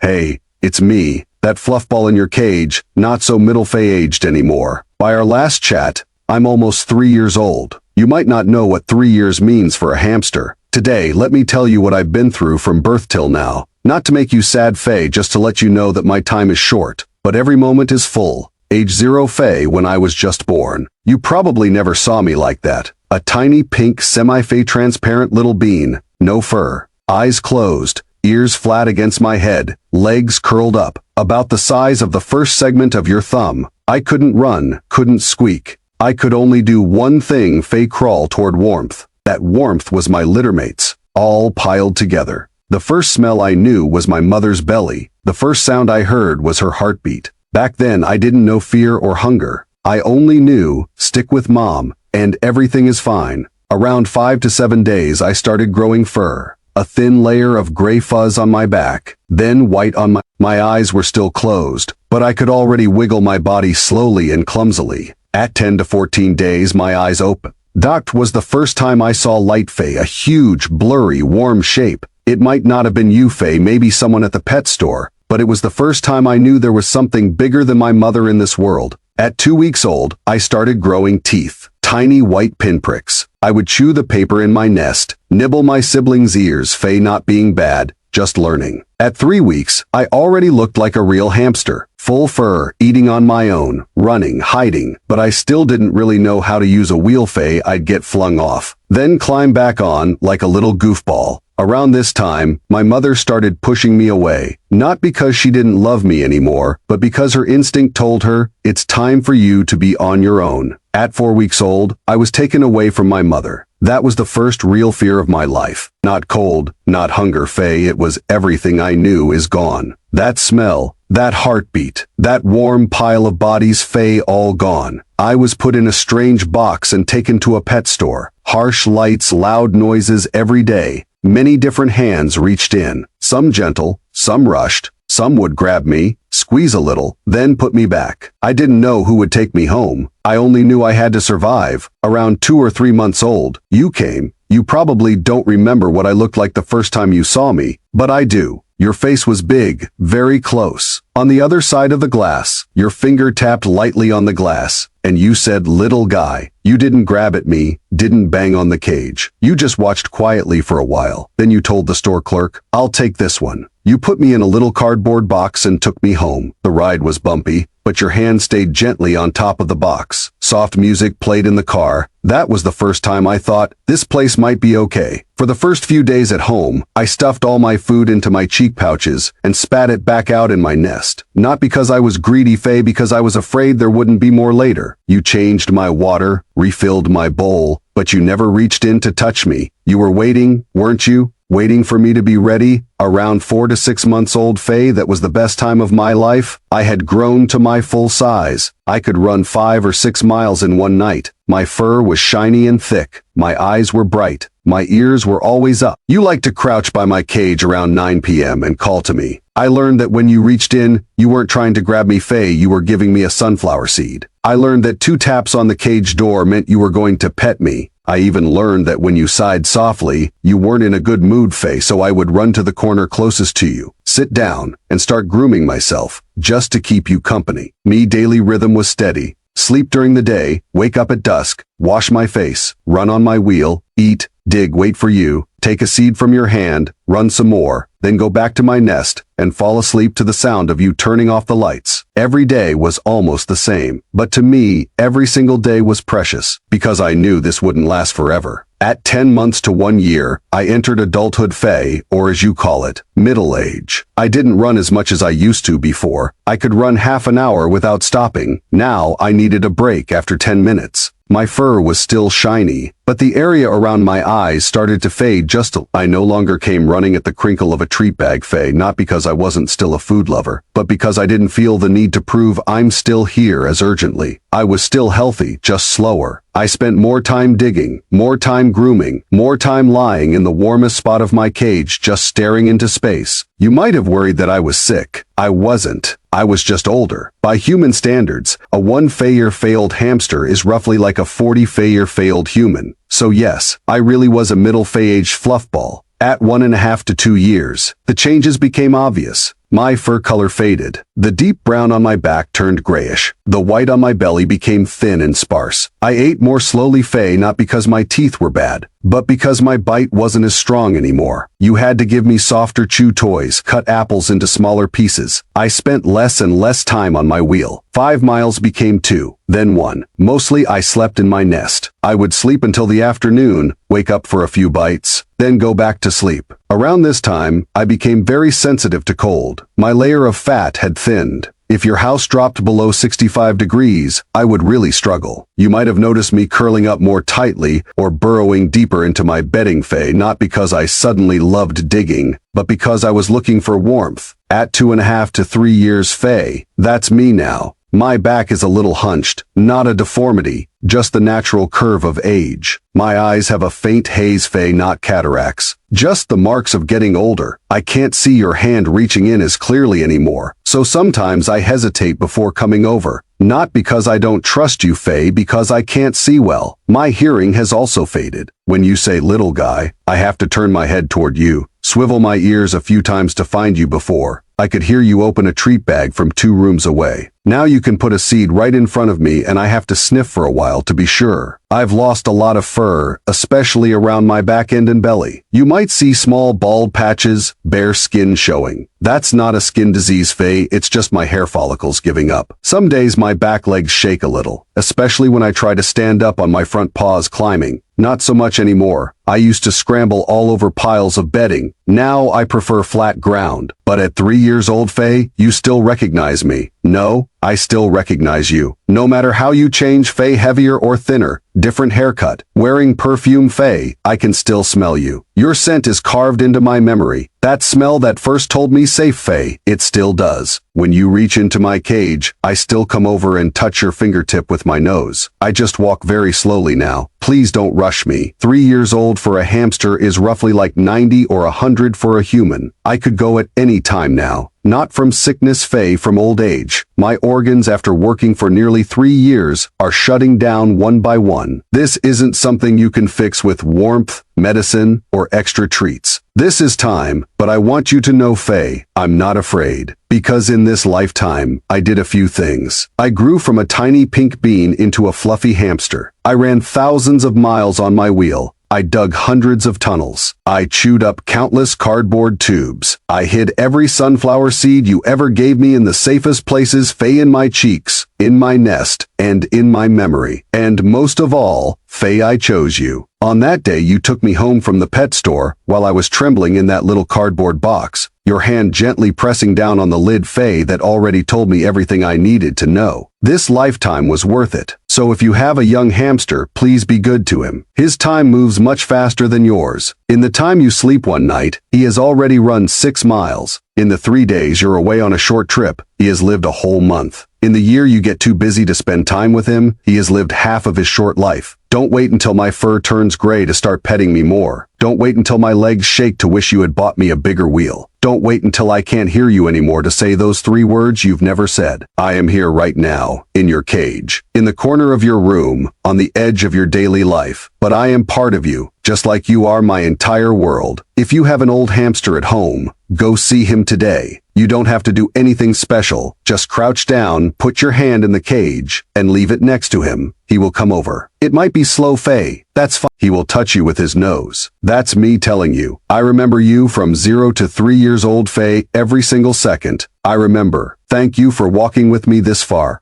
Hey, it's me, that fluffball in your cage, not so middle-aged anymore. By our last chat, I'm almost 3 years old. You might not know what 3 years means for a hamster. Today, let me tell you what I've been through from birth till now. Not to make you sad, Faye, just to let you know that my time is short, but every moment is full. Age 0 Faye when I was just born. You probably never saw me like that. A tiny pink semi-Faye transparent little bean, no fur, eyes closed, ears flat against my head, legs curled up, about the size of the first segment of your thumb. I couldn't run, couldn't squeak. I could only do one thing, Faye, crawl toward warmth. That warmth was my littermates, all piled together. The first smell I knew was my mother's belly. The first sound I heard was her heartbeat. Back then I didn't know fear or hunger. I only knew, stick with mom, and everything is fine. Around 5 to 7 days I started growing fur. A thin layer of gray fuzz on my back, then white on my eyes were still closed, but I could already wiggle my body slowly and clumsily. At 10 to 14 days my eyes opened. That was the first time I saw light, Faye, a huge, blurry, warm shape. It might not have been you, Faye, maybe someone at the pet store, but it was the first time I knew there was something bigger than my mother in this world. At 2 weeks old, I started growing teeth, tiny white pinpricks. I would chew the paper in my nest, nibble my siblings' ears, Faye, not being bad, just learning. At 3 weeks, I already looked like a real hamster, full fur, eating on my own, running, hiding, but I still didn't really know how to use a wheel, Faye. I'd get flung off, then climb back on like a little goofball. Around this time, my mother started pushing me away, not because she didn't love me anymore, but because her instinct told her, it's time for you to be on your own. At 4 weeks old, I was taken away from my mother. That was the first real fear of my life. Not cold, not hunger, Faye, it was everything I knew is gone. That smell, that heartbeat, that warm pile of bodies, Faye, all gone. I was put in a strange box and taken to a pet store. Harsh lights, loud noises every day. Many different hands reached in, some gentle, some rushed, some would grab me, squeeze a little, then put me back. I didn't know who would take me home. I only knew I had to survive. Around 2 or 3 months old, you came. You probably don't remember what I looked like the first time you saw me, but I do. Your face was big, very close. On the other side of the glass, your finger tapped lightly on the glass, and you said, "Little guy." You didn't grab at me, didn't bang on the cage. You just watched quietly for a while. Then you told the store clerk, "I'll take this one." You put me in a little cardboard box and took me home. The ride was bumpy, but your hand stayed gently on top of the box. Soft music played in the car. That was the first time I thought, this place might be okay. For the first few days at home, I stuffed all my food into my cheek pouches and spat it back out in my nest. Not because I was greedy, Faye, because I was afraid there wouldn't be more later. You changed my water, refilled my bowl, but you never reached in to touch me. You were waiting, weren't you? Waiting for me to be ready. Around 4 to 6 months old, Faye, that was the best time of my life. I had grown to my full size. I could run 5 or 6 miles in one night. My fur was shiny and thick. My eyes were bright. My ears were always up. You liked to crouch by my cage around 9 p.m. and call to me. I learned that when you reached in, you weren't trying to grab me, Faye, you were giving me a sunflower seed. I learned that 2 taps on the cage door meant you were going to pet me. I even learned that when you sighed softly, you weren't in a good mood, Faye, so I would run to the corner closest to you, sit down, and start grooming myself, just to keep you company. Me daily rhythm was steady. Sleep during the day, wake up at dusk, wash my face, run on my wheel, eat, dig, wait for you, take a seed from your hand, run some more, then go back to my nest, and fall asleep to the sound of you turning off the lights. Every day was almost the same, but to me, every single day was precious, because I knew this wouldn't last forever. At 10 months to 1 year, I entered adulthood, Faye, or as you call it, middle age. I didn't run as much as I used to before. I could run half an hour without stopping. Now I needed a break after 10 minutes. My fur was still shiny, but the area around my eyes started to fade just a. I no longer came running at the crinkle of a treat bag, Faye, not because I wasn't still a food lover, but because I didn't feel the need to prove I'm still here as urgently. I was still healthy, just slower. I spent more time digging, more time grooming, more time lying in the warmest spot of my cage just staring into space. You might have worried that I was sick. I wasn't. I was just older. By human standards, a 1-year failed hamster is roughly like a 40-year failed human. So yes, I really was a middle-aged fluffball. At 1.5 to 2 years, the changes became obvious. My fur color faded. The deep brown on my back turned grayish. The white on my belly became thin and sparse. I ate more slowly, Faye, not because my teeth were bad, but because my bite wasn't as strong anymore. You had to give me softer chew toys, cut apples into smaller pieces. I spent less and less time on my wheel. 5 miles became 2, then 1. Mostly I slept in my nest. I would sleep until the afternoon, wake up for a few bites, then go back to sleep. Around this time, I became very sensitive to cold. My layer of fat had thinned. If your house dropped below 65 degrees, I would really struggle. You might have noticed me curling up more tightly or burrowing deeper into my bedding, Faye, not because I suddenly loved digging, but because I was looking for warmth. At 2.5 to 3 years, Faye, that's me now. My back is a little hunched, not a deformity, just the natural curve of age. My eyes have a faint haze, Faye, not cataracts. Just the marks of getting older. I can't see your hand reaching in as clearly anymore, so sometimes I hesitate before coming over. Not because I don't trust you, Faye, because I can't see well. My hearing has also faded. When you say little guy, I have to turn my head toward you, swivel my ears a few times to find you. Before I could hear you open a treat bag from 2 rooms away. Now you can put a seed right in front of me and I have to sniff for a while to be sure. I've lost a lot of fur, especially around my back end and belly. You might see small bald patches, bare skin showing. That's not a skin disease, Faye, it's just my hair follicles giving up. Some days my back legs shake a little, especially when I try to stand up on my front paws climbing. Not so much anymore. I used to scramble all over piles of bedding. Now I prefer flat ground. But at 3 years old, Faye, you still recognize me. No, I still recognize you. No matter how you change, Faye, heavier or thinner, different haircut, wearing perfume, Faye, I can still smell you. Your scent is carved into my memory. That smell that first told me safe, Faye, it still does. When you reach into my cage, I still come over and touch your fingertip with my nose. I just walk very slowly now. Please don't rush me. 3 years old for a hamster is roughly like 90 or 100 for a human. I could go at any time now. Not from sickness, Faye, from old age. My organs, after working for nearly 3 years, are shutting down one by one. This isn't something you can fix with warmth, medicine, or extra treats. This is time, but I want you to know, Faye, I'm not afraid. Because in this lifetime, I did a few things. I grew from a tiny pink bean into a fluffy hamster. I ran thousands of miles on my wheel. I dug hundreds of tunnels. I chewed up countless cardboard tubes. I hid every sunflower seed you ever gave me in the safest places, Faye, in my cheeks, in my nest, and in my memory. And most of all, Faye, I chose you. On that day you took me home from the pet store while I was trembling in that little cardboard box, your hand gently pressing down on the lid, Faye, that already told me everything I needed to know. This lifetime was worth it. So if you have a young hamster, please be good to him. His time moves much faster than yours. In the time you sleep one night, he has already run 6 miles. In the 3 days you're away on a short trip, he has lived a whole month. In the year you get too busy to spend time with him, he has lived half of his short life. Don't wait until my fur turns gray to start petting me more. Don't wait until my legs shake to wish you had bought me a bigger wheel. Don't wait until I can't hear you anymore to say those 3 words you've never said. I am here right now, in your cage, in the corner of your room, on the edge of your daily life. But I am part of you, just like you are my entire world. If you have an old hamster at home, go see him today. You don't have to do anything special. Just crouch down, put your hand in the cage, and leave it next to him. He will come over. It might be slow, Faye. That's fine. He will touch you with his nose. That's me telling you. I remember you from 0 to 3 years old, Faye, every single second. I remember. Thank you for walking with me this far.